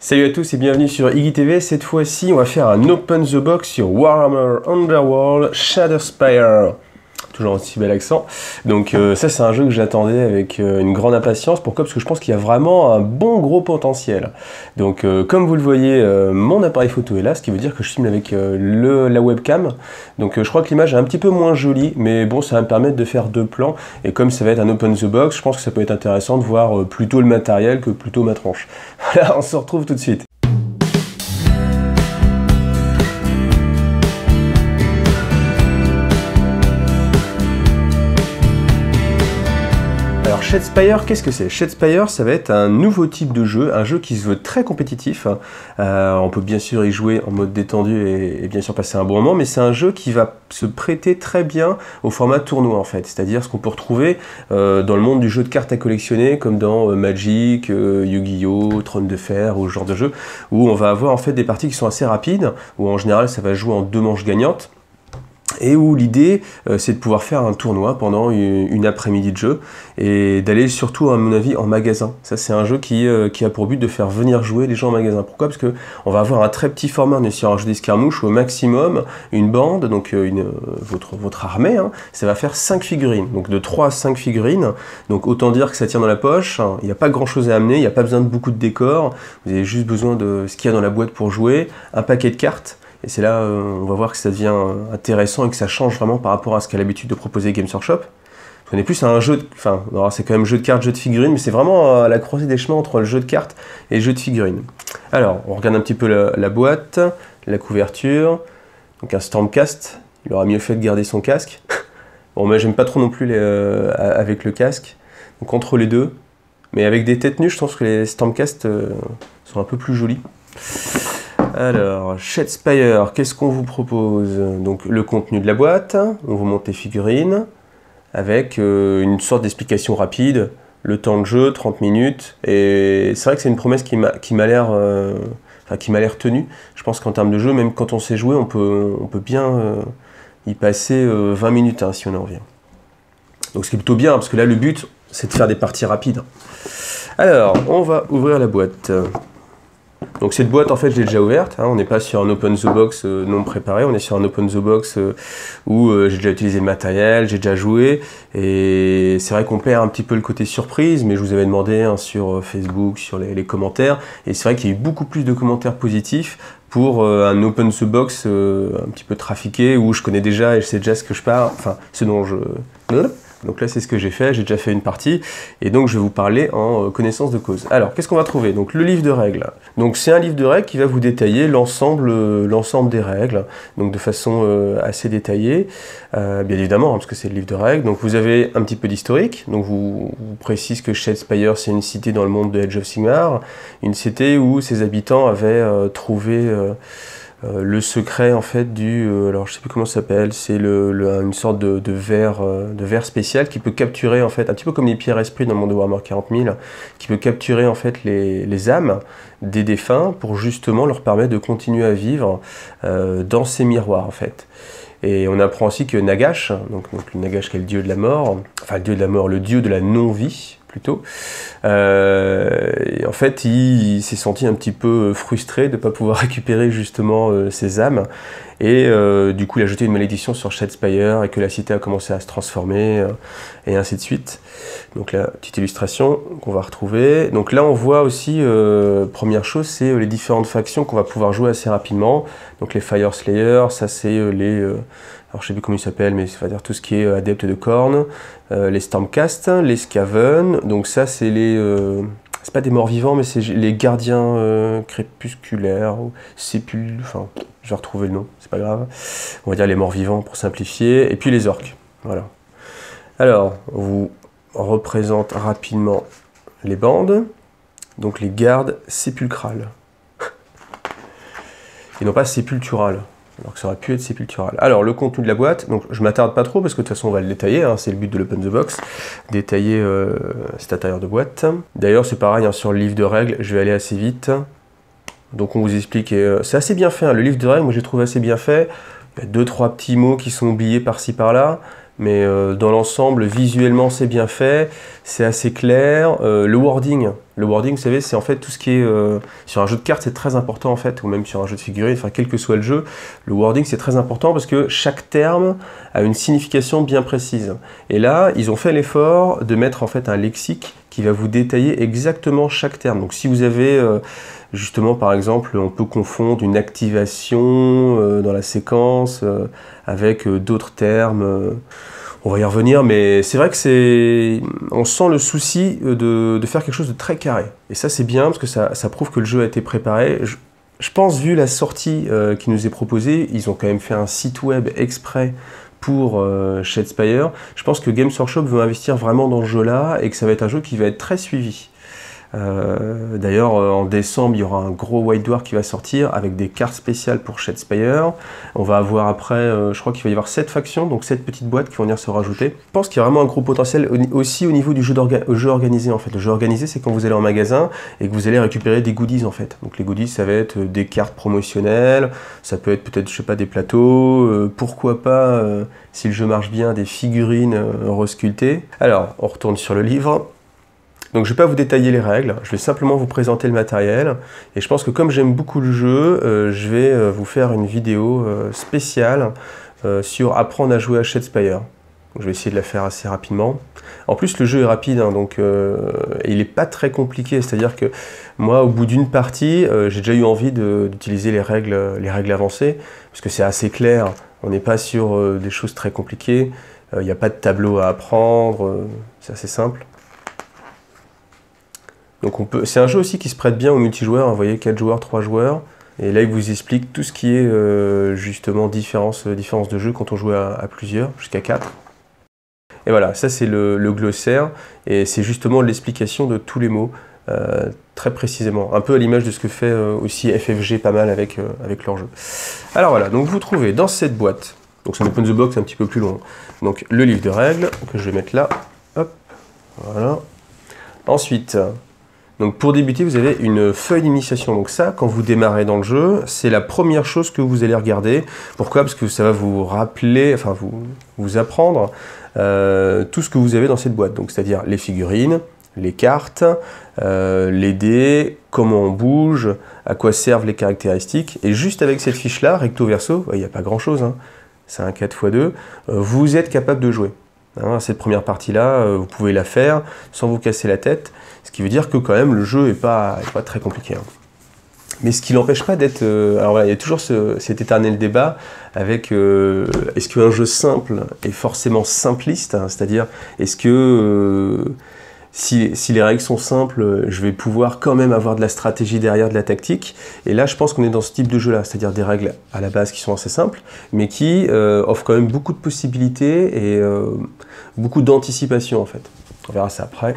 Salut à tous et bienvenue sur Iggy TV. Cette fois-ci, on va faire un Open the Box sur Warhammer Underworld Shadowspire. Toujours un aussi bel accent. Donc ça, c'est un jeu que j'attendais avec une grande impatience. Pourquoi? Parce que je pense qu'il y a vraiment un bon gros potentiel. Donc comme vous le voyez, mon appareil photo est là, ce qui veut dire que je filme avec la webcam. Donc je crois que l'image est un petit peu moins jolie, mais bon, ça va me permettre de faire deux plans. Et comme ça va être un Open the Box, je pense que ça peut être intéressant de voir plutôt le matériel que plutôt ma tronche. Voilà, on se retrouve tout de suite. Alors Shadowspire, qu'est-ce que c'est? Shadowspire, ça va être un nouveau type de jeu, un jeu qui se veut très compétitif. On peut bien sûr y jouer en mode détendu et bien sûr passer un bon moment, mais c'est un jeu qui va se prêter très bien au format tournoi en fait. C'est-à-dire ce qu'on peut retrouver dans le monde du jeu de cartes à collectionner, comme dans Magic, Yu-Gi-Oh!, Trône de Fer, ou ce genre de jeu, où on va avoir en fait des parties qui sont assez rapides, où en général ça va jouer en 2 manches gagnantes. Et où l'idée, c'est de pouvoir faire un tournoi pendant une après-midi de jeu et d'aller surtout, à mon avis, en magasin. Ça, c'est un jeu qui a pour but de faire venir jouer les gens en magasin. Pourquoi? Parce qu'on va avoir un très petit format, on est sur un jeu d'escarmouche, au maximum, une bande, donc votre armée, hein, ça va faire 5 figurines, donc de 3 à 5 figurines. Donc autant dire que ça tient dans la poche, hein, il n'y a pas grand-chose à amener, il n'y a pas besoin de beaucoup de décors, vous avez juste besoin de ce qu'il y a dans la boîte pour jouer, un paquet de cartes. Et c'est là on va voir que ça devient intéressant et que ça change vraiment par rapport à ce qu'a l'habitude de proposer Games Workshop. On est plus à un jeu de... Enfin, c'est quand même jeu de cartes, jeu de figurines, mais c'est vraiment à la croisée des chemins entre le jeu de cartes et le jeu de figurines. Alors, on regarde un petit peu la boîte, la couverture. Donc un Stormcast, il aura mieux fait de garder son casque. Bon, mais j'aime pas trop non plus avec le casque. Donc entre les deux. Mais avec des têtes nues, je pense que les Stormcast sont un peu plus jolis. Alors, Shadowspire, qu'est-ce qu'on vous propose? Donc le contenu de la boîte, on vous montre les figurines, avec une sorte d'explication rapide, le temps de jeu, 30 minutes, et c'est vrai que c'est une promesse qui m'a l'air tenue. Je pense qu'en termes de jeu, même quand on sait jouer, on peut bien y passer 20 minutes hein, si on en revient. Donc ce qui est plutôt bien, parce que là le but, c'est de faire des parties rapides. Alors, on va ouvrir la boîte. Donc cette boîte en fait je l'ai déjà ouverte, hein, on n'est pas sur un Open the Box non préparé, on est sur un Open the Box où j'ai déjà utilisé le matériel, j'ai déjà joué, et c'est vrai qu'on perd un petit peu le côté surprise, mais je vous avais demandé hein, sur Facebook, sur les commentaires, et c'est vrai qu'il y a eu beaucoup plus de commentaires positifs pour un Open the Box un petit peu trafiqué, où je connais déjà et je sais déjà ce que je parle, enfin ce dont je... Donc là, c'est ce que j'ai fait, j'ai déjà fait une partie, et donc je vais vous parler en connaissance de cause. Alors, qu'est-ce qu'on va trouver? Donc le livre de règles. Donc c'est un livre de règles qui va vous détailler l'ensemble des règles, donc de façon assez détaillée, bien évidemment, hein, parce que c'est le livre de règles. Donc vous avez un petit peu d'historique, donc vous précise que Shadowspire, c'est une cité dans le monde de Age of Sigmar, une cité où ses habitants avaient trouvé... le secret en fait alors je sais plus comment ça s'appelle, c'est une sorte de verre spécial qui peut capturer en fait, un petit peu comme les pierres esprits dans le monde de Warhammer 40 000, qui peut capturer en fait les âmes des défunts pour justement leur permettre de continuer à vivre dans ces miroirs en fait. Et on apprend aussi que Nagash, donc le Nagash qui est le dieu de la mort, enfin le dieu de la mort, le dieu de la non-vie plutôt, et en fait il s'est senti un petit peu frustré de ne pas pouvoir récupérer justement ses âmes, et du coup il a jeté une malédiction sur Shadowspire et que la cité a commencé à se transformer et ainsi de suite. Donc la petite illustration qu'on va retrouver. Donc là on voit aussi, première chose, c'est les différentes factions qu'on va pouvoir jouer assez rapidement. Donc les Fire Slayer, ça c'est alors je sais plus comment ils s'appellent, mais ça va dire tout ce qui est adepte de Khorne, les Stormcast, les Skaven, donc ça c'est c'est pas des morts vivants, mais c'est les gardiens crépusculaires, ou enfin je vais retrouver le nom, c'est pas grave, on va dire les morts vivants pour simplifier, et puis les orques, voilà. Alors, on vous représente rapidement les bandes, donc les gardes sépulcrales, et non pas sépulturales. Alors que ça aurait pu être sépultural. Alors, le contenu de la boîte, donc je m'attarde pas trop parce que de toute façon on va le détailler, hein, c'est le but de l'Open the Box, détailler cet intérieur de boîte. D'ailleurs c'est pareil, hein, sur le livre de règles, je vais aller assez vite. Donc on vous explique, c'est assez bien fait, hein, le livre de règles, moi j'ai trouvé assez bien fait. Il y a 2-3 petits mots qui sont oubliés par-ci par-là, mais dans l'ensemble, visuellement c'est bien fait, c'est assez clair. Le wording, Le wording, vous savez, c'est en fait tout ce qui est... sur un jeu de cartes, c'est très important en fait, ou même sur un jeu de figurines, enfin quel que soit le jeu, le wording c'est très important parce que chaque terme a une signification bien précise. Et là, ils ont fait l'effort de mettre en fait un lexique qui va vous détailler exactement chaque terme. Donc si vous avez, justement par exemple, on peut confondre une activation dans la séquence avec d'autres termes... On va y revenir, mais c'est vrai que on sent le souci de faire quelque chose de très carré. Et ça, c'est bien, parce que ça prouve que le jeu a été préparé. Je pense, vu la sortie qui nous est proposée, ils ont quand même fait un site web exprès pour Shadespire. Je pense que Games Workshop veut investir vraiment dans ce jeu-là, et que ça va être un jeu qui va être très suivi. D'ailleurs, en décembre, il y aura un gros White Dwarf qui va sortir avec des cartes spéciales pour Shadespire. On va avoir après, je crois qu'il va y avoir 7 factions, donc 7 petites boîtes qui vont venir se rajouter. Je pense qu'il y a vraiment un gros potentiel aussi au niveau du jeu organisé en fait. Le jeu organisé, c'est quand vous allez en magasin et que vous allez récupérer des goodies en fait. Donc les goodies, ça va être des cartes promotionnelles, ça peut être peut-être, je sais pas, des plateaux, pourquoi pas, si le jeu marche bien, des figurines resculptées. Alors, on retourne sur le livre. Donc je ne vais pas vous détailler les règles, je vais simplement vous présenter le matériel. Et je pense que comme j'aime beaucoup le jeu, je vais vous faire une vidéo spéciale sur apprendre à jouer à Shadespire. Je vais essayer de la faire assez rapidement. En plus, le jeu est rapide, hein, donc il n'est pas très compliqué. C'est-à-dire que moi, au bout d'une partie, j'ai déjà eu envie d'utiliser les règles avancées, parce que c'est assez clair. On n'est pas sur des choses très compliquées. Il n'y a pas de tableau à apprendre, c'est assez simple. Donc c'est un jeu aussi qui se prête bien au multijoueur, hein, vous voyez 4 joueurs, 3 joueurs, et là il vous explique tout ce qui est justement différence de jeu quand on joue à plusieurs, jusqu'à 4. Et voilà, ça c'est le glossaire, et c'est justement l'explication de tous les mots, très précisément, un peu à l'image de ce que fait aussi FFG pas mal avec leur jeu. Alors voilà, donc vous trouvez dans cette boîte, donc c'est un open the box un petit peu plus long, donc le livre de règles, que je vais mettre là, hop, voilà. Ensuite... Donc pour débuter, vous avez une feuille d'initiation. Donc ça, quand vous démarrez dans le jeu, c'est la première chose que vous allez regarder. Pourquoi? Parce que ça va vous rappeler, enfin vous apprendre tout ce que vous avez dans cette boîte. Donc c'est-à-dire les figurines, les cartes, les dés, comment on bouge, à quoi servent les caractéristiques. Et juste avec cette fiche-là, recto verso, il n'y a pas grand-chose, hein, c'est un 4x2, vous êtes capable de jouer. Hein, cette première partie-là, vous pouvez la faire sans vous casser la tête, ce qui veut dire que quand même le jeu n'est pas très compliqué. Hein. Mais ce qui n'empêche pas d'être... alors voilà, il y a toujours cet éternel débat avec est-ce qu'un jeu simple est forcément simpliste, hein, c'est-à-dire est-ce que si les règles sont simples, je vais pouvoir quand même avoir de la stratégie derrière, de la tactique. Et là, je pense qu'on est dans ce type de jeu-là, c'est-à-dire des règles à la base qui sont assez simples, mais qui offrent quand même beaucoup de possibilités et beaucoup d'anticipation en fait. On verra ça après.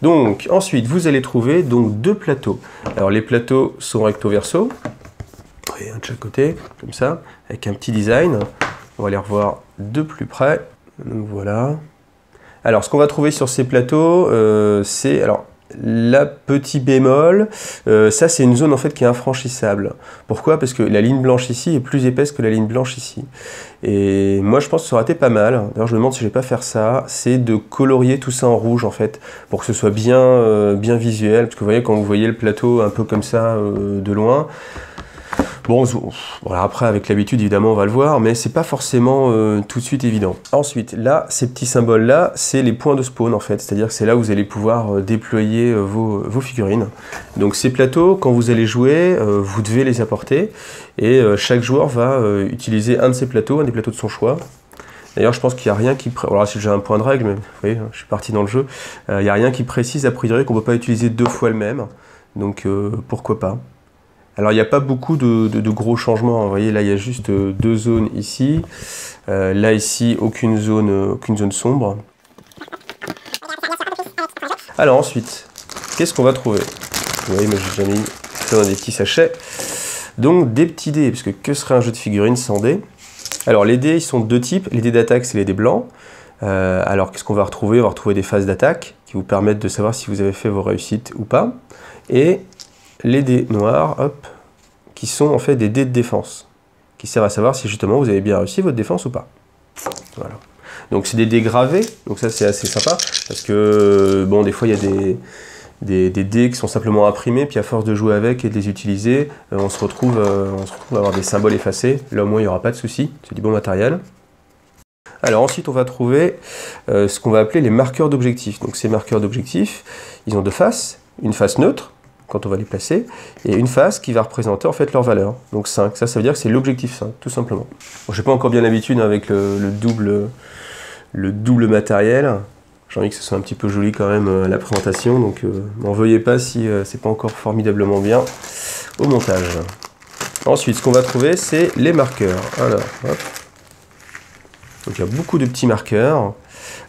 Donc, ensuite, vous allez trouver donc 2 plateaux. Alors, les plateaux sont recto verso, et un de chaque côté, comme ça, avec un petit design. On va les revoir de plus près. Donc, voilà. Alors, ce qu'on va trouver sur ces plateaux, c'est la petit bémol. Ça, c'est une zone en fait qui est infranchissable. Pourquoi? Parce que la ligne blanche ici est plus épaisse que la ligne blanche ici. Et moi, je pense que ça aurait été pas mal. D'ailleurs, je me demande si je vais pas faire ça. C'est de colorier tout ça en rouge en fait, pour que ce soit bien visuel. Parce que vous voyez, quand vous voyez le plateau un peu comme ça de loin. Bon, voilà, après, avec l'habitude, évidemment, on va le voir, mais c'est pas forcément tout de suite évident. Ensuite, là, ces petits symboles-là, c'est les points de spawn, en fait. C'est-à-dire que c'est là où vous allez pouvoir déployer vos figurines. Donc, ces plateaux, quand vous allez jouer, vous devez les apporter. Et chaque joueur va utiliser un de ces plateaux, un des plateaux de son choix. D'ailleurs, je pense qu'il n'y a rien qui... Alors, si j'ai un point de règle, mais vous voyez, je suis parti dans le jeu. Il n'y a rien qui précise, a priori, qu'on ne peut pas utiliser 2 fois le même. Donc, pourquoi pas. Alors, il n'y a pas beaucoup de gros changements. Vous voyez, là, il y a juste 2 zones ici. Là, ici, aucune zone sombre. Alors, ensuite, qu'est-ce qu'on va trouver? Vous voyez, moi, j'ai déjà mis ça dans des petits sachets. Donc, des petits dés, parce que serait un jeu de figurines sans dés? Alors, les dés, ils sont de 2 types. Les dés d'attaque, c'est les dés blancs. Alors, qu'est-ce qu'on va retrouver? On va retrouver des phases d'attaque qui vous permettent de savoir si vous avez fait vos réussites ou pas. Et les dés noirs, hop, qui sont en fait des dés de défense, qui servent à savoir si justement vous avez bien réussi votre défense ou pas. Voilà. Donc c'est des dés gravés, donc ça c'est assez sympa, parce que bon, des fois il y a des dés qui sont simplement imprimés, puis à force de jouer avec et de les utiliser, on se retrouve à avoir des symboles effacés. Là au moins il n'y aura pas de souci, c'est du bon matériel. Alors ensuite on va trouver ce qu'on va appeler les marqueurs d'objectifs. Donc ces marqueurs d'objectifs, ils ont deux faces, une face neutre, quand on va les placer, et une face qui va représenter en fait leur valeur. Donc 5, ça veut dire que c'est l'objectif 5, tout simplement. Bon, j'ai pas encore bien l'habitude avec le double matériel. J'ai envie que ce soit un petit peu joli quand même la présentation, donc m'en veuillez pas si c'est pas encore formidablement bien au montage. Ensuite, ce qu'on va trouver, c'est les marqueurs. Alors, hop. Donc il y a beaucoup de petits marqueurs.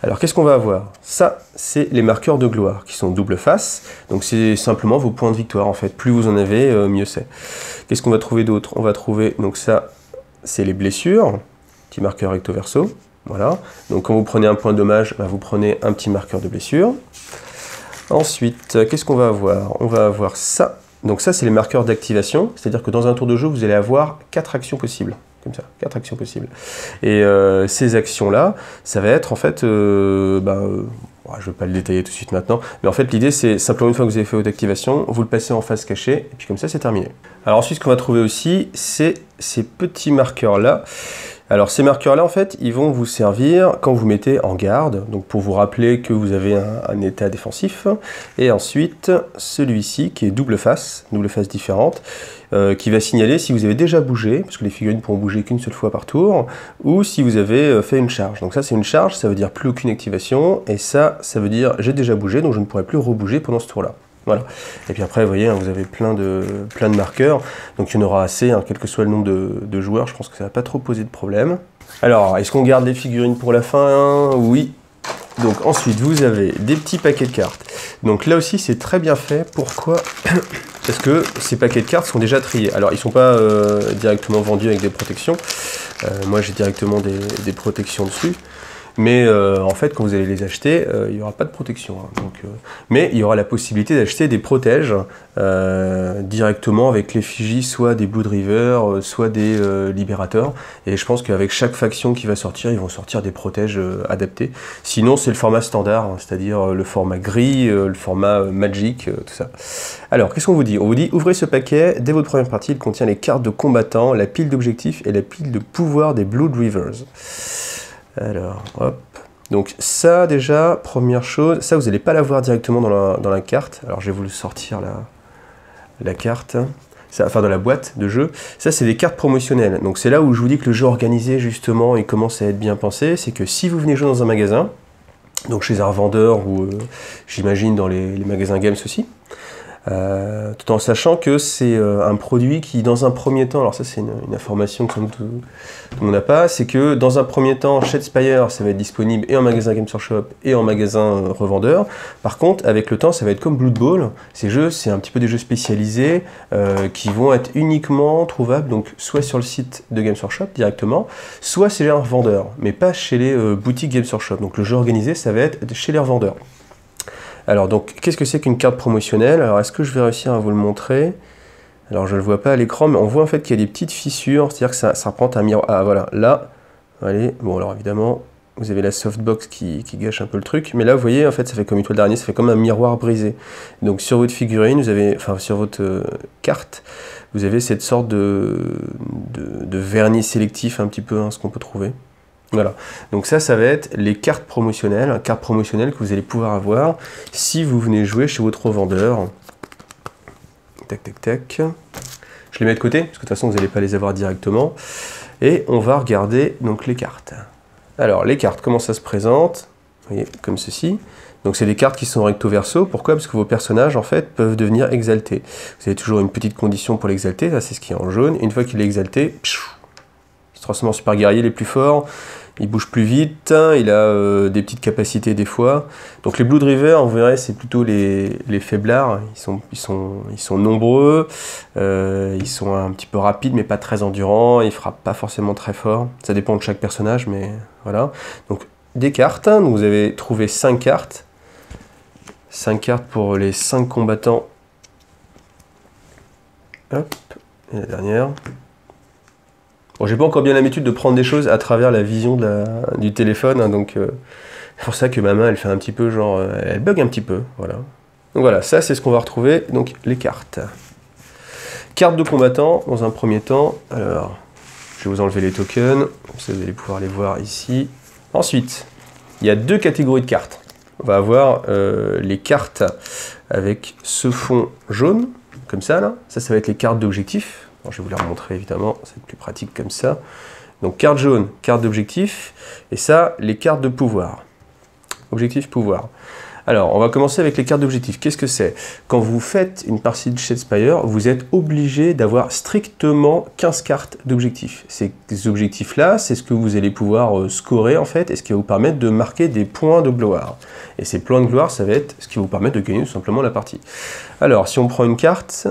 Alors qu'est-ce qu'on va avoir? Ça, c'est les marqueurs de gloire, qui sont double face. Donc c'est simplement vos points de victoire, en fait. Plus vous en avez, mieux c'est. Qu'est-ce qu'on va trouver d'autre? On va trouver, donc ça, c'est les blessures. Petit marqueur recto verso. Voilà. Donc quand vous prenez un point de dommage, bah, vous prenez un petit marqueur de blessure. Ensuite, qu'est-ce qu'on va avoir? On va avoir ça. Donc ça, c'est les marqueurs d'activation. C'est-à-dire que dans un tour de jeu, vous allez avoir 4 actions possibles. Comme ça, 4 actions possibles. Et ces actions-là, ça va être en fait, je ne vais pas le détailler tout de suite maintenant, mais en fait l'idée c'est simplement une fois que vous avez fait votre activation, vous le passez en face cachée, et puis comme ça c'est terminé. Alors ensuite ce qu'on va trouver aussi, c'est ces petits marqueurs-là. Alors ces marqueurs-là, en fait, ils vont vous servir quand vous mettez en garde, donc pour vous rappeler que vous avez un état défensif. Et ensuite, celui-ci, qui est double face différente, qui va signaler si vous avez déjà bougé, parce que les figurines pourront bouger qu'une seule fois par tour, ou si vous avez fait une charge. Donc ça, c'est une charge, ça veut dire plus aucune activation, et ça veut dire j'ai déjà bougé, donc je ne pourrai plus rebouger pendant ce tour-là. Voilà. Et puis après, vous voyez, vous avez plein de marqueurs, donc il y en aura assez, quel que soit le nombre de joueurs, je pense que ça ne va pas trop poser de problème. Alors, est-ce qu'on garde les figurines pour la fin? Oui. Donc ensuite, vous avez des petits paquets de cartes. Donc là aussi, c'est très bien fait. Pourquoi? Parce que ces paquets de cartes sont déjà triés. Alors, ils ne sont pas directement vendus avec des protections. Moi, j'ai directement des protections dessus. Mais en fait, quand vous allez les acheter, il n'y aura pas de protection. Mais il y aura la possibilité d'acheter des protèges directement avec l'effigie, soit des Blood River, soit des Libérateurs. Et je pense qu'avec chaque faction qui va sortir, ils vont sortir des protèges adaptés. Sinon, c'est le format standard, c'est-à-dire le format gris, le format Magic, tout ça. Alors, qu'est-ce qu'on vous dit? On vous dit, ouvrez ce paquet. Dès votre première partie, il contient les cartes de combattants, la pile d'objectifs et la pile de pouvoir des Blood Rivers. Alors, hop. Donc ça, déjà, première chose, ça, vous n'allez pas l'avoir directement dans la carte. Alors, je vais vous le sortir, la carte. Ça, enfin, dans la boîte de jeu. Ça, c'est des cartes promotionnelles. Donc, c'est là où je vous dis que le jeu organisé, justement, il commence à être bien pensé. C'est que si vous venez jouer dans un magasin, donc chez un revendeur ou, j'imagine, dans les magasins games aussi, tout en sachant que c'est un produit qui, dans un premier temps, alors ça c'est une information que tout le monde n'a pas, c'est que dans un premier temps, Shadespire, ça va être disponible et en magasin Games Workshop et en magasin revendeur. Par contre, avec le temps, ça va être comme Blood Bowl. Ces jeux, c'est un petit peu des jeux spécialisés qui vont être uniquement trouvables, donc soit sur le site de Games Workshop directement, soit chez les revendeurs, mais pas chez les boutiques Games Workshop. Donc le jeu organisé, ça va être chez les revendeurs. Alors, donc, qu'est-ce que c'est qu'une carte promotionnelle? Alors, est-ce que je vais réussir à vous le montrer? Alors, je ne le vois pas à l'écran, mais on voit en fait qu'il y a des petites fissures, c'est-à-dire que ça représente un miroir. Ah, voilà, là, allez, bon, alors évidemment, vous avez la softbox qui gâche un peu le truc, mais là, vous voyez, en fait, ça fait comme une toile d'araignée, ça fait comme un miroir brisé. Donc, sur votre figurine, vous avez, enfin, sur votre carte, vous avez cette sorte de vernis sélectif, un petit peu, ce qu'on peut trouver. Voilà, donc ça va être les cartes promotionnelles que vous allez pouvoir avoir si vous venez jouer chez votre revendeur. Tac, tac, tac. Je les mets de côté, parce que de toute façon, vous n'allez pas les avoir directement. Et on va regarder donc les cartes. Alors, les cartes, comment ça se présente? Vous voyez, comme ceci. Donc, c'est des cartes qui sont recto verso. Pourquoi? Parce que vos personnages, en fait, peuvent devenir exaltés. Vous avez toujours une petite condition pour l'exalter, ça c'est ce qui est en jaune. Une fois qu'il est exalté, il se transforme en super guerrier, les plus forts, il bouge plus vite, il a des petites capacités des fois. Donc les Blood River, vous verrez, c'est plutôt les faiblards, ils sont nombreux, ils sont un petit peu rapides mais pas très endurants, ils frappent pas forcément très fort, ça dépend de chaque personnage, mais voilà. Donc des cartes, donc vous avez trouvé 5 cartes, 5 cartes pour les 5 combattants. Hop, et la dernière. Bon, j'ai pas encore bien l'habitude de prendre des choses à travers la vision du téléphone, donc c'est pour ça que ma main, elle fait un petit peu genre, elle bug un petit peu, voilà. Donc voilà, ça c'est ce qu'on va retrouver, donc les cartes. Cartes de combattants, dans un premier temps. Alors, je vais vous enlever les tokens, comme ça vous allez pouvoir les voir ici. Ensuite, il y a deux catégories de cartes. On va avoir les cartes avec ce fond jaune, comme ça là. Ça va être les cartes d'objectif. Je vais vous les remontrer évidemment, c'est plus pratique comme ça. Donc carte jaune, carte d'objectif, et ça, les cartes de pouvoir. Objectif, pouvoir. Alors, on va commencer avec les cartes d'objectif. Qu'est-ce que c'est? Quand vous faites une partie de Shadespire, vous êtes obligé d'avoir strictement 15 cartes d'objectif. Ces objectifs-là, c'est ce que vous allez pouvoir scorer, en fait, et ce qui va vous permettre de marquer des points de gloire. Et ces points de gloire, ça va être ce qui va vous permettre de gagner tout simplement la partie. Alors, si on prend une carte,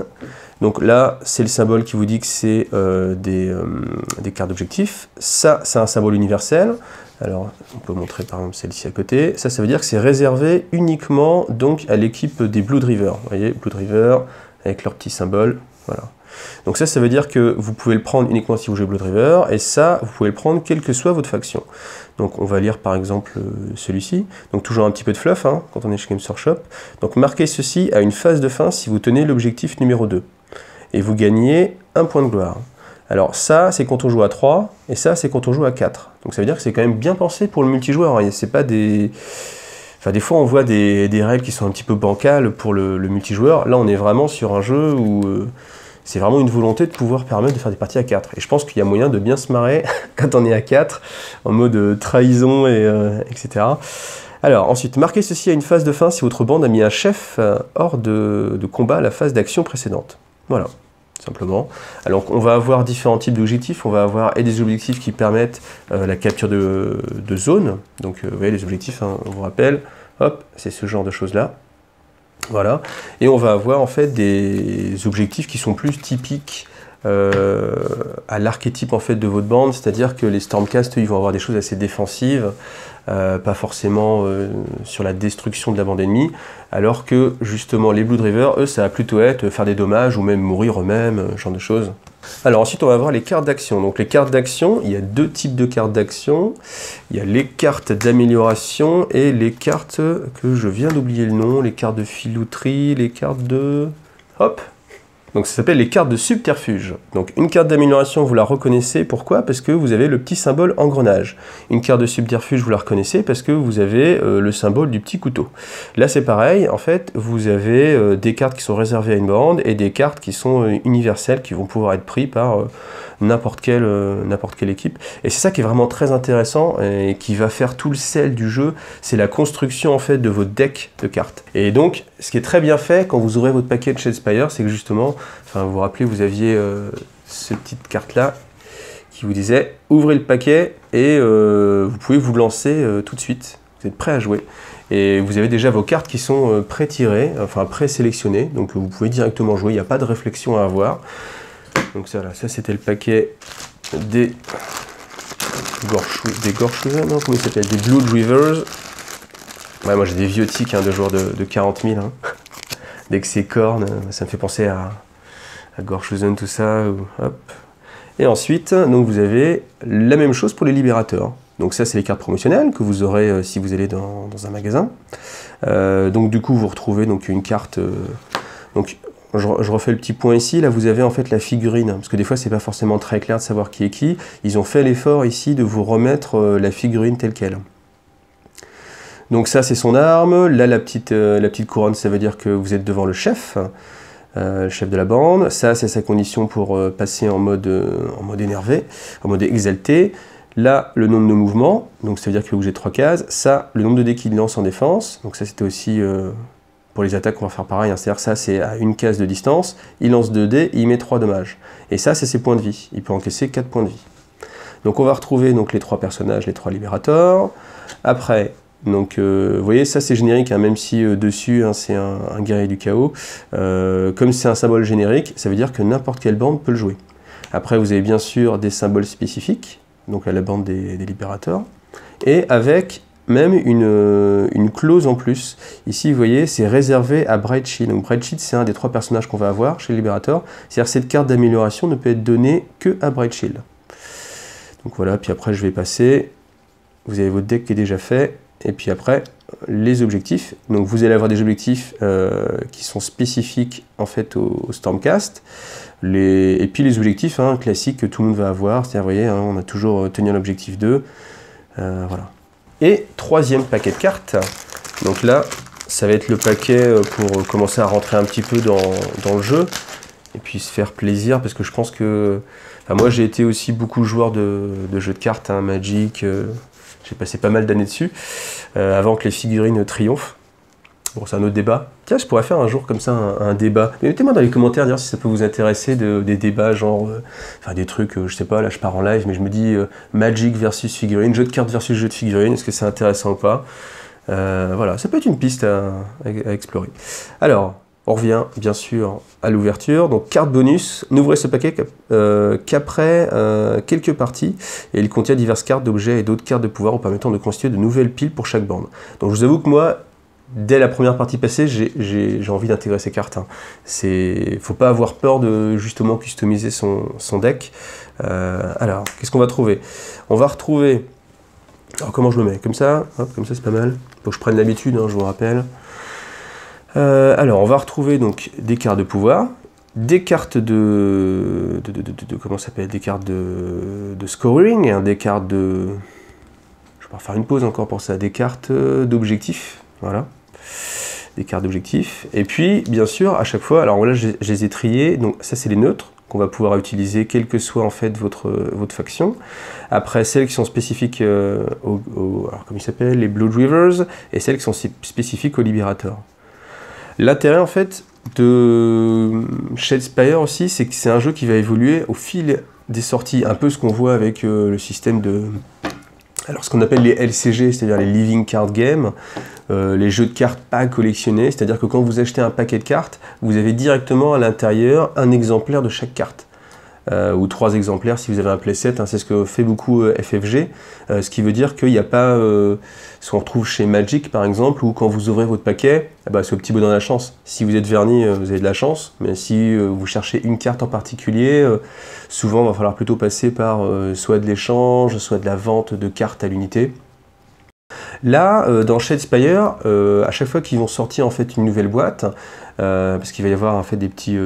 donc là, c'est le symbole qui vous dit que c'est des cartes d'objectif. Ça, c'est un symbole universel. Alors, on peut montrer par exemple celle-ci à côté. Ça veut dire que c'est réservé uniquement donc à l'équipe des Blood River. Vous voyez, Blood River avec leur petit symbole. Voilà. Donc ça veut dire que vous pouvez le prendre uniquement si vous jouez Blood River, et ça, vous pouvez le prendre quelle que soit votre faction. Donc on va lire par exemple celui-ci. Donc toujours un petit peu de fluff hein, quand on est chez Games Workshop. Donc marquez ceci à une phase de fin si vous tenez l'objectif numéro 2. Et vous gagnez un point de gloire. Alors ça, c'est quand on joue à 3, et ça, c'est quand on joue à 4. Donc ça veut dire que c'est quand même bien pensé pour le multijoueur. C'est pas des... Enfin, des fois, on voit des règles qui sont un petit peu bancales pour le multijoueur. Là, on est vraiment sur un jeu où c'est vraiment une volonté de pouvoir permettre de faire des parties à 4. Et je pense qu'il y a moyen de bien se marrer quand on est à 4, en mode trahison, etc. Alors, ensuite, marquez ceci à une phase de fin si votre bande a mis un chef hors de combat à la phase d'action précédente. Voilà. Simplement. Alors on va avoir différents types d'objectifs, on va avoir des objectifs qui permettent la capture de zones, donc vous voyez les objectifs, hein, on vous rappelle, hop, c'est ce genre de choses là, voilà, et on va avoir en fait des objectifs qui sont plus typiques à l'archétype en fait de votre bande, c'est-à-dire que les Stormcast, ils vont avoir des choses assez défensives, pas forcément sur la destruction de la bande ennemie, alors que justement les Blood River, eux, ça va plutôt être faire des dommages ou même mourir eux-mêmes, ce genre de choses. Alors ensuite, on va voir les cartes d'action. Donc les cartes d'action, il y a deux types de cartes d'action. Il y a les cartes d'amélioration et les cartes que je viens d'oublier le nom, les cartes de filouterie, les cartes de... Hop! Donc ça s'appelle les cartes de subterfuge. Donc une carte d'amélioration, vous la reconnaissez, pourquoi? Parce que vous avez le petit symbole engrenage. Une carte de subterfuge, vous la reconnaissez parce que vous avez le symbole du petit couteau. Là c'est pareil, en fait, vous avez des cartes qui sont réservées à une bande et des cartes qui sont universelles, qui vont pouvoir être prises par n'importe quelle équipe. Et c'est ça qui est vraiment très intéressant et qui va faire tout le sel du jeu, c'est la construction en fait de votre deck de cartes. Et donc, ce qui est très bien fait quand vous aurez votre paquet de Shadespire, c'est que justement, enfin, vous vous rappelez, vous aviez cette petite carte-là qui vous disait « Ouvrez le paquet et vous pouvez vous lancer tout de suite. Vous êtes prêt à jouer. » Et vous avez déjà vos cartes qui sont pré-tirées, enfin pré-sélectionnées, donc vous pouvez directement jouer, il n'y a pas de réflexion à avoir. Donc ça, c'était le paquet des Gorshuzen, non, comment il s'appelle, des Blood Rivers. Ouais, moi j'ai des vieux tics hein, de joueurs de 40 000. Hein. Dès que c'est cornes, ça me fait penser à Gorshuzen, tout ça. Hop. Et ensuite, donc vous avez la même chose pour les libérateurs. Donc ça, c'est les cartes promotionnelles que vous aurez si vous allez dans un magasin. Donc du coup, vous retrouvez donc une carte... donc, je refais le petit point ici, là vous avez en fait la figurine, parce que des fois c'est pas forcément très clair de savoir qui est qui. Ils ont fait l'effort ici de vous remettre la figurine telle qu'elle. Donc ça c'est son arme, là la petite couronne, ça veut dire que vous êtes devant le chef de la bande. Ça c'est sa condition pour passer en mode énervé, en mode exalté. Là le nombre de mouvements, donc ça veut dire que vous bougez 3 cases. Ça, le nombre de dés qu'il lance en défense, donc ça c'était aussi... pour les attaques, on va faire pareil, hein. C'est-à-dire ça, c'est à une case de distance, il lance 2 dés, il met 3 dommages. Et ça, c'est ses points de vie. Il peut encaisser 4 points de vie. Donc on va retrouver donc, les 3 personnages, les 3 libérateurs. Après, donc, vous voyez, ça c'est générique, hein, même si dessus, hein, c'est un guerrier du chaos. Comme c'est un symbole générique, ça veut dire que n'importe quelle bande peut le jouer. Après, vous avez bien sûr des symboles spécifiques, donc à la bande des libérateurs, et avec... même une clause en plus. Ici, vous voyez, c'est réservé à Bright Shield. Donc Bright Shield, c'est un des 3 personnages qu'on va avoir chez le Libérateur. C'est-à-dire cette carte d'amélioration ne peut être donnée que à Bright Shield. Donc voilà, puis après je vais passer. Vous avez votre deck qui est déjà fait. Et puis après, les objectifs. Donc vous allez avoir des objectifs qui sont spécifiques en fait au Stormcast. Et puis les objectifs classiques que tout le monde va avoir, c'est-à-dire, vous voyez, on a toujours tenir l'objectif 2. Voilà. Et troisième paquet de cartes. Donc là, ça va être le paquet pour commencer à rentrer un petit peu dans le jeu. Et puis se faire plaisir, parce que je pense que... Enfin, moi, j'ai été aussi beaucoup joueur de jeux de cartes, Magic. J'ai passé pas mal d'années dessus, avant que les figurines triomphent. Bon, c'est un autre débat. Tiens, je pourrais faire un jour comme ça un débat. Mais mettez-moi dans les commentaires dire si ça peut vous intéresser des débats genre, enfin des trucs, je sais pas, là je pars en live, mais je me dis Magic versus figurine, jeu de cartes versus jeu de figurine, est-ce que c'est intéressant ou pas? Voilà, ça peut être une piste à explorer. Alors, on revient bien sûr à l'ouverture. Donc carte bonus, n'ouvrez ce paquet qu'après quelques parties, et il contient diverses cartes d'objets et d'autres cartes de pouvoir en permettant de constituer de nouvelles piles pour chaque bande. Donc je vous avoue que moi, dès la première partie passée, j'ai envie d'intégrer ces cartes. Faut pas avoir peur de justement customiser son deck. Alors, qu'est-ce qu'on va trouver? On va retrouver... Alors comment je le mets? Comme ça? Hop, comme ça c'est pas mal. Faut que je prenne l'habitude, je vous rappelle. Alors, on va retrouver donc des cartes de pouvoir, des cartes comment ça s'appelle? Des cartes de scoring, des cartes de... Je vais faire une pause encore pour ça. Des cartes d'objectifs, voilà. Des cartes d'objectifs. Et puis, bien sûr, à chaque fois, alors là, je les ai triées. Donc, ça, c'est les neutres qu'on va pouvoir utiliser, quelle que soit en fait votre faction. Après, celles qui sont spécifiques alors, comment ils s'appellent? Les Bloodreavers, et celles qui sont spécifiques aux Libérateurs. L'intérêt en fait de Shadespire aussi, c'est que c'est un jeu qui va évoluer au fil des sorties, un peu ce qu'on voit avec le système de... Alors ce qu'on appelle les LCG, c'est-à-dire les Living Card Games, les jeux de cartes pas collectionnés, c'est-à-dire que quand vous achetez un paquet de cartes, vous avez directement à l'intérieur un exemplaire de chaque carte. Ou 3 exemplaires si vous avez un playset, c'est ce que fait beaucoup FFG, ce qui veut dire qu'il n'y a pas ce qu'on retrouve chez Magic par exemple, où quand vous ouvrez votre paquet, c'est au petit bonheur de la chance. Si vous êtes verni, vous avez de la chance, mais si vous cherchez une carte en particulier, souvent il va falloir plutôt passer par soit de l'échange, soit de la vente de cartes à l'unité. Là, dans Shadespire, à chaque fois qu'ils vont sortir en fait une nouvelle boîte, parce qu'il va y avoir en fait des petits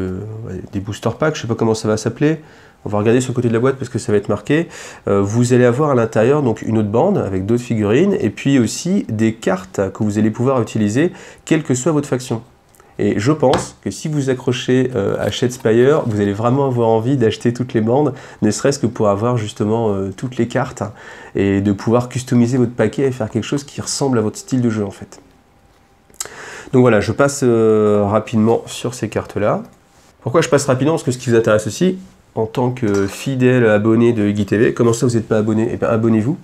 des booster packs, je sais pas comment ça va s'appeler. On va regarder sur le côté de la boîte parce que ça va être marqué. Vous allez avoir à l'intérieur donc une autre bande avec d'autres figurines et puis aussi des cartes que vous allez pouvoir utiliser quelle que soit votre faction. Et je pense que si vous accrochez à Shadespire, vous allez vraiment avoir envie d'acheter toutes les bandes, ne serait-ce que pour avoir justement toutes les cartes et de pouvoir customiser votre paquet et faire quelque chose qui ressemble à votre style de jeu en fait. Donc voilà, je passe rapidement sur ces cartes-là. Pourquoi je passe rapidement? Parce que ce qui vous intéresse aussi, en tant que fidèle abonné de Iggy TV, comment ça vous n'êtes pas abonné? Eh bien abonnez-vous.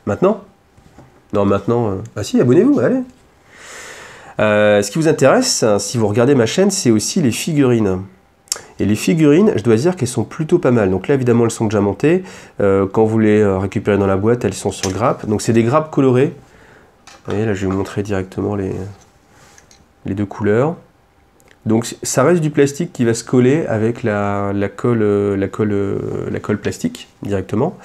Maintenant? Non, maintenant... Ah si, abonnez-vous, allez. Ce qui vous intéresse, si vous regardez ma chaîne, c'est aussi les figurines. Et les figurines, je dois dire qu'elles sont plutôt pas mal. Donc là, évidemment, elles sont déjà montées. Quand vous les récupérez dans la boîte, elles sont sur grappe. Donc c'est des grappes colorées. Vous voyez, là, je vais vous montrer directement les deux couleurs. Donc ça reste du plastique qui va se coller avec la colle plastique directement.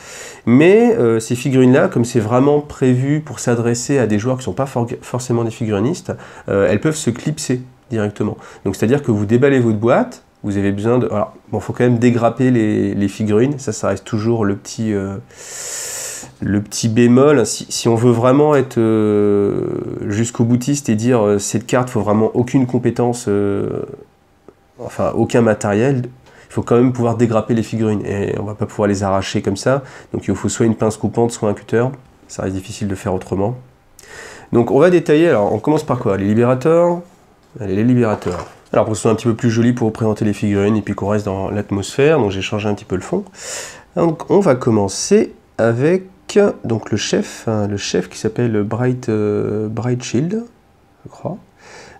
Mais ces figurines-là, comme c'est vraiment prévu pour s'adresser à des joueurs qui ne sont pas forcément des figurinistes, elles peuvent se clipser directement. Donc c'est-à-dire que vous déballez votre boîte, vous avez besoin de... Alors, bon, faut quand même dégrapper les figurines, ça reste toujours le petit bémol. Si on veut vraiment être jusqu'au boutiste et dire cette carte, faut vraiment aucune compétence, enfin aucun matériel, il faut quand même pouvoir dégrapper les figurines et on va pas pouvoir les arracher comme ça. Donc il vous faut soit une pince coupante, soit un cutter. Ça reste difficile de faire autrement. Donc on va détailler. Alors on commence par quoi? Les libérateurs. Allez, les libérateurs. Alors pour que ce soit un petit peu plus joli pour vous présenter les figurines et puis qu'on reste dans l'atmosphère, donc j'ai changé un petit peu le fond. Donc on va commencer avec donc le chef qui s'appelle Bright Shield, je crois.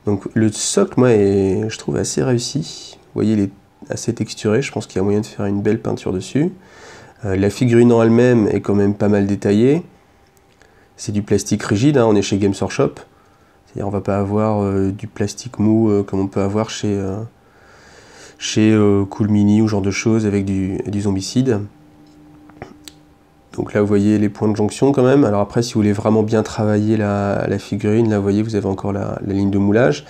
Donc le socle, moi, je trouve assez réussi. Vous voyez, il est assez texturé. Je pense qu'il y a moyen de faire une belle peinture dessus. La figurine en elle-même est quand même pas mal détaillée. C'est du plastique rigide, on est chez Games Workshop. C'est-à-dire on va pas avoir du plastique mou comme on peut avoir chez Cool Mini ou ce genre de choses avec du zombicide. Donc là, vous voyez les points de jonction quand même. Alors après, si vous voulez vraiment bien travailler la figurine, là, vous voyez, vous avez encore la ligne de moulage.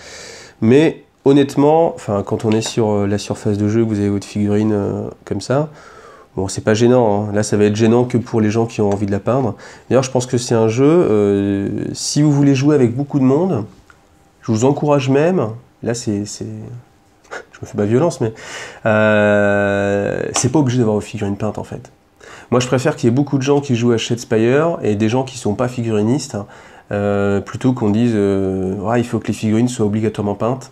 Mais honnêtement, enfin, quand on est sur la surface de jeu, que vous avez votre figurine comme ça, bon, c'est pas gênant, hein. Là, ça va être gênant que pour les gens qui ont envie de la peindre. D'ailleurs, je pense que c'est un jeu, si vous voulez jouer avec beaucoup de monde, je vous encourage même, là, je me fais pas violence, mais c'est pas obligé d'avoir une figurine peinte, en fait. Moi, je préfère qu'il y ait beaucoup de gens qui jouent à Shadespire et des gens qui sont pas figurinistes, plutôt qu'on dise ouais, il faut que les figurines soient obligatoirement peintes.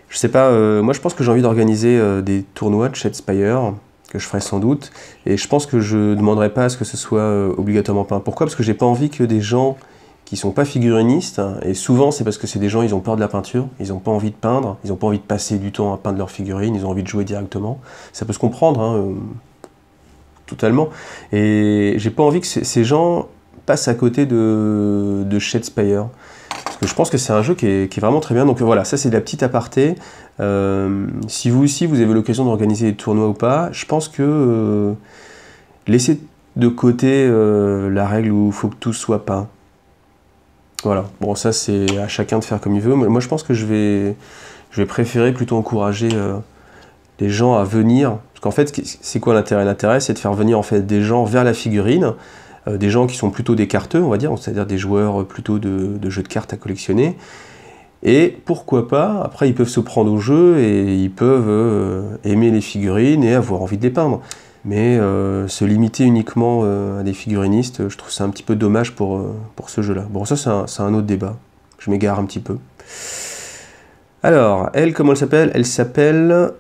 Je sais pas, moi je pense que j'ai envie d'organiser des tournois de Shadespire, que je ferai sans doute, et je pense que je ne demanderai pas à ce que ce soit obligatoirement peint. Pourquoi? Parce que j'ai pas envie que des gens qui sont pas figurinistes, et souvent c'est parce que c'est des gens, ils ont peur de la peinture, ils n'ont pas envie de peindre, ils n'ont pas envie de passer du temps à peindre leurs figurines, ils ont envie de jouer directement. Ça peut se comprendre, hein, totalement. Et j'ai pas envie que ces gens passent à côté de Shadespire. Parce que je pense que c'est un jeu qui est vraiment très bien. Donc voilà, ça c'est de la petite aparté. Si vous aussi vous avez l'occasion d'organiser des tournois ou pas, je pense que laissez de côté la règle où il faut que tout soit peint. Voilà, bon ça c'est à chacun de faire comme il veut. Moi je pense que je vais préférer plutôt encourager les gens à venir. Parce qu'en fait, c'est quoi l'intérêt? L'intérêt, c'est de faire venir en fait des gens vers la figurine, des gens qui sont plutôt des carteux, on va dire, c'est-à-dire des joueurs plutôt de jeux de cartes à collectionner. Et pourquoi pas, après ils peuvent se prendre au jeu et ils peuvent aimer les figurines et avoir envie de les peindre. Mais se limiter uniquement à des figurinistes, je trouve ça un petit peu dommage pour ce jeu-là. Bon, ça c'est un autre débat. Je m'égare un petit peu. Alors, elle, comment elle s'appelle? Elle s'appelle...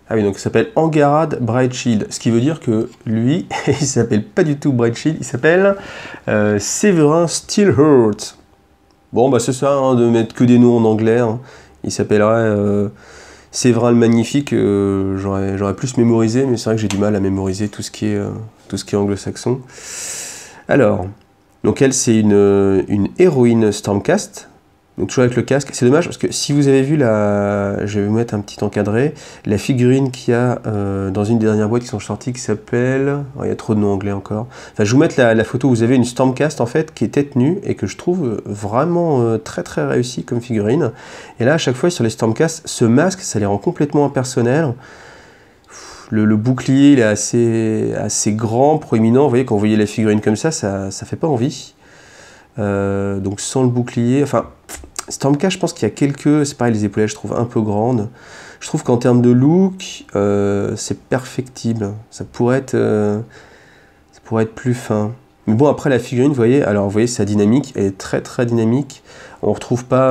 Ah oui, donc il s'appelle Angarad Brightshield, ce qui veut dire que lui, il s'appelle pas du tout Brightshield, il s'appelle Séverin Steelheart. Bon, bah c'est ça, hein, de mettre que des noms en anglais. Hein. Il s'appellerait Séverin le Magnifique, j'aurais plus mémorisé, mais c'est vrai que j'ai du mal à mémoriser tout ce qui est anglo-saxon. Alors, donc elle, c'est une héroïne Stormcast. Donc toujours avec le casque, c'est dommage parce que si vous avez vu je vais vous mettre un petit encadré, la figurine qu'il y a dans une des dernières boîtes qui sont sorties qui s'appelle, oh, il y a trop de noms anglais encore, enfin je vais vous mettre la photo où vous avez une Stormcast en fait qui est tête nue et que je trouve vraiment très très réussi comme figurine. Et là à chaque fois sur les Stormcast, ce masque ça les rend complètement impersonnels. Le bouclier il est assez grand, proéminent, vous voyez quand vous voyez la figurine comme ça fait pas envie. Donc sans le bouclier, enfin Stormcast, je pense qu'il y a c'est pareil, les épaulettes je trouve un peu grandes. Je trouve qu'en termes de look, c'est perfectible. Ça pourrait être plus fin. Mais bon, après la figurine, vous voyez, alors vous voyez sa dynamique, elle est très très dynamique. On ne retrouve pas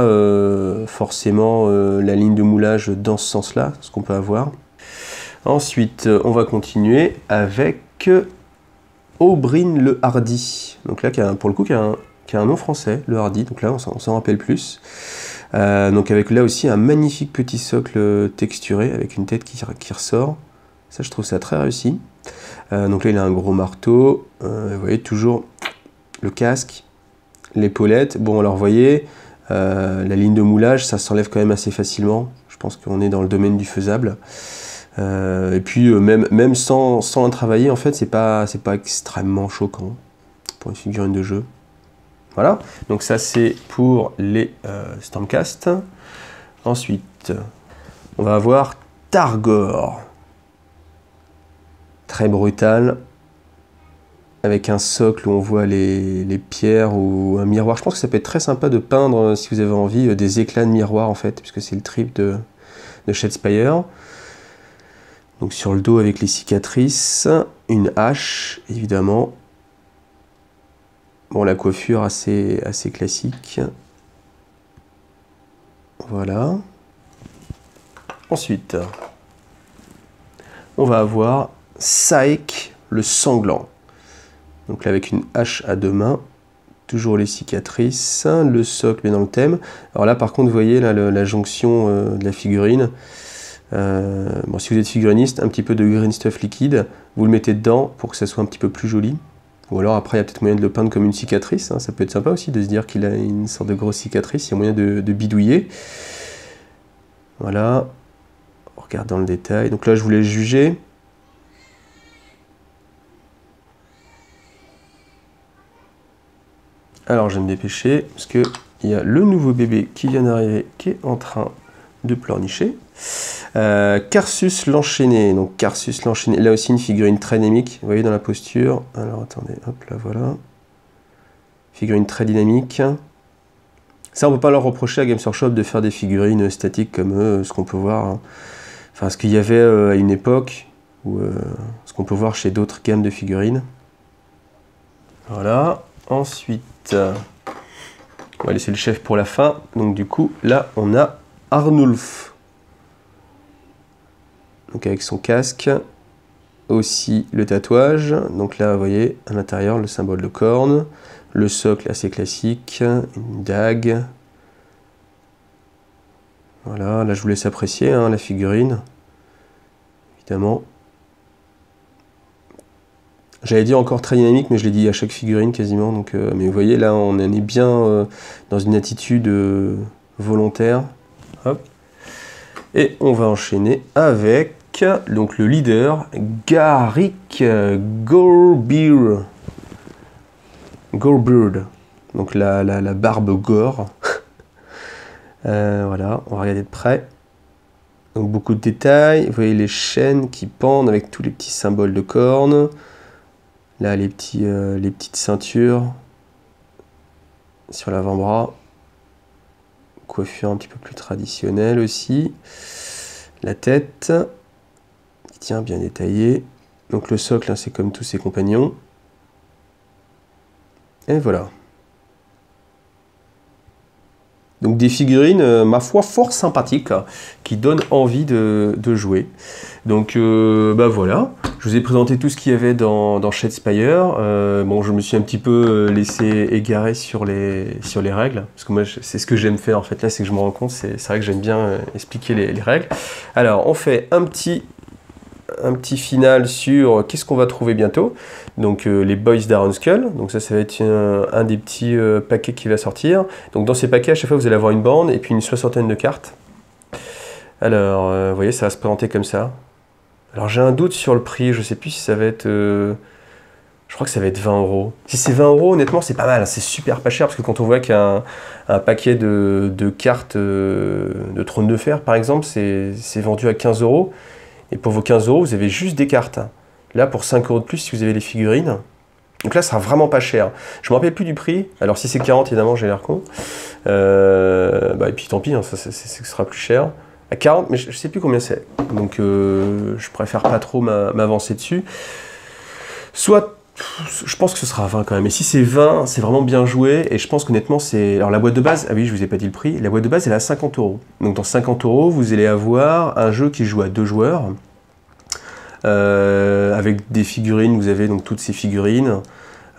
forcément la ligne de moulage dans ce sens-là, ce qu'on peut avoir. Ensuite, on va continuer avec Aubryne le Hardy. Donc là, pour le coup, qui a un nom français, le Hardy, donc là on s'en rappelle plus. Donc avec là aussi un magnifique petit socle texturé avec une tête qui ressort. Ça je trouve ça très réussi. Donc là il a un gros marteau, vous voyez toujours le casque, l'épaulette. Bon alors vous voyez, la ligne de moulage ça s'enlève quand même assez facilement. Je pense qu'on est dans le domaine du faisable. Et puis même sans un travailler en fait c'est pas extrêmement choquant pour une figurine de jeu. Voilà, donc ça c'est pour les Stormcast. Ensuite, on va avoir Targor. Très brutal, avec un socle où on voit les pierres ou un miroir. Je pense que ça peut être très sympa de peindre, si vous avez envie, des éclats de miroir en fait, puisque c'est le trip de Shadespire. Donc sur le dos avec les cicatrices, une hache évidemment. Bon, la coiffure assez classique. Voilà. Ensuite, on va avoir Saek le sanglant. Donc là avec une hache à deux mains, toujours les cicatrices, le socle mais dans le thème. Alors là par contre vous voyez là, la jonction de la figurine. Bon, si vous êtes figuriniste, un petit peu de green stuff liquide, vous le mettez dedans pour que ça soit un petit peu plus joli. Ou alors après il y a peut-être moyen de le peindre comme une cicatrice, hein. Ça peut être sympa aussi de se dire qu'il a une sorte de grosse cicatrice, il y a moyen de bidouiller. Voilà, on regarde dans le détail. Donc là je voulais juger. Alors je vais me dépêcher, parce qu'il y a le nouveau bébé qui vient d'arriver, qui est en train de pleurnicher. Carsus l'enchaîné, donc Carsus l'enchaîné, là aussi une figurine très dynamique, vous voyez dans la posture. Alors attendez, hop là voilà. Figurine très dynamique. Ça on peut pas leur reprocher à Games Workshop de faire des figurines statiques comme ce qu'on peut voir. Hein. Enfin ce qu'il y avait à une époque, ou ce qu'on peut voir chez d'autres gammes de figurines. Voilà, ensuite, on va laisser le chef pour la fin. Donc du coup, là, on a Arnulf. Donc avec son casque, aussi le tatouage. Donc là, vous voyez, à l'intérieur, le symbole de corne. Le socle assez classique, une dague. Voilà, là je vous laisse apprécier hein, la figurine, évidemment. J'avais dit encore très dynamique, mais je l'ai dit à chaque figurine quasiment. Donc, mais vous voyez, là, on en est bien dans une attitude volontaire. Hop. Et on va enchaîner avec donc, le leader, Garrick Gorebeard. Gorebeard. Donc la barbe gore. Voilà, on va regarder de près. Donc beaucoup de détails. Vous voyez les chaînes qui pendent avec tous les petits symboles de cornes. Là, les petites ceintures sur l'avant-bras. Coiffure un petit peu plus traditionnelle aussi. La tête, qui tient bien détaillée. Donc le socle, hein, c'est comme tous ses compagnons. Et voilà. Donc des figurines, ma foi, fort sympathiques, qui donnent envie de jouer. Donc bah voilà, je vous ai présenté tout ce qu'il y avait dans Shadespire. Bon, je me suis un petit peu laissé égarer sur les règles, parce que moi c'est ce que j'aime faire en fait là, c'est que je me rends compte, c'est vrai que j'aime bien expliquer les règles. Alors on fait un petit final sur qu'est-ce qu'on va trouver bientôt. Donc les Boys d'Iron Skull, donc ça va être un des petits paquets qui va sortir. Donc dans ces paquets, à chaque fois vous allez avoir une bande et puis une soixantaine de cartes. Alors vous voyez, ça va se présenter comme ça. Alors j'ai un doute sur le prix, je sais plus si ça va être... je crois que ça va être 20 €. Si c'est 20 €, honnêtement c'est pas mal, c'est super pas cher, parce que quand on voit qu'un paquet de cartes de Trône de Fer par exemple, c'est vendu à 15 €. Et pour vos 15 €, vous avez juste des cartes. Là, pour 5 € de plus, si vous avez les figurines. Donc là, ça sera vraiment pas cher. Je me rappelle plus du prix. Alors, si c'est 40, évidemment, j'ai l'air con. Bah, et puis, tant pis, hein, ça sera plus cher. À 40, mais je sais plus combien c'est. Donc, je préfère pas trop m'avancer dessus. Soit, je pense que ce sera 20 quand même. Et si c'est 20, c'est vraiment bien joué. Et je pense qu'honnêtement, c'est... Alors, la boîte de base, ah oui, je vous ai pas dit le prix. La boîte de base, elle est à 50 €. Donc, dans 50 €, vous allez avoir un jeu qui joue à 2 joueurs. Avec des figurines, vous avez donc toutes ces figurines.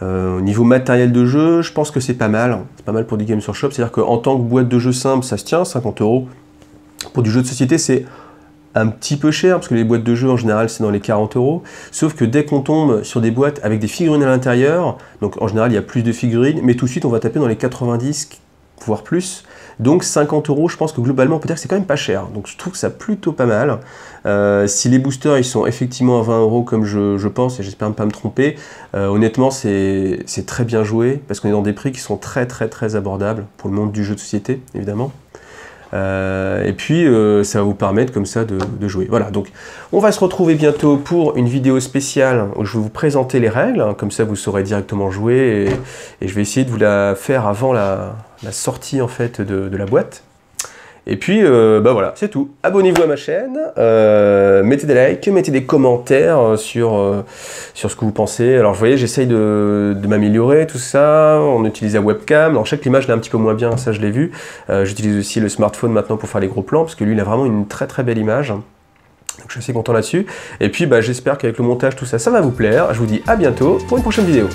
Au niveau matériel de jeu, je pense que c'est pas mal. C'est pas mal pour du Games Workshop. C'est-à-dire qu'en tant que boîte de jeu simple, ça se tient, 50 €. Pour du jeu de société, c'est un petit peu cher, parce que les boîtes de jeu, en général, c'est dans les 40 €. Sauf que dès qu'on tombe sur des boîtes avec des figurines à l'intérieur, donc en général, il y a plus de figurines, mais tout de suite, on va taper dans les 90, voire plus. Donc 50 €, je pense que globalement, peut-être que c'est quand même pas cher. Donc je trouve que ça plutôt pas mal. Si les boosters, ils sont effectivement à 20 € comme je pense, et j'espère ne pas me tromper, honnêtement, c'est très bien joué, parce qu'on est dans des prix qui sont très abordables pour le monde du jeu de société, évidemment. Et puis ça va vous permettre comme ça de jouer. Voilà, donc on va se retrouver bientôt pour une vidéo spéciale où je vais vous présenter les règles, hein, comme ça vous saurez directement jouer, et je vais essayer de vous la faire avant la sortie en fait de la boîte. Et puis bah voilà, c'est tout. Abonnez-vous à ma chaîne, mettez des likes, mettez des commentaires sur ce que vous pensez. Alors vous voyez, j'essaye de m'améliorer, tout ça. On utilise la webcam. Alors je sais que l'image est un petit peu moins bien, ça je l'ai vu. J'utilise aussi le smartphone maintenant pour faire les gros plans, parce que lui il a vraiment une très belle image. Donc je suis assez content là-dessus. Et puis bah, j'espère qu'avec le montage, tout ça, ça va vous plaire. Je vous dis à bientôt pour une prochaine vidéo.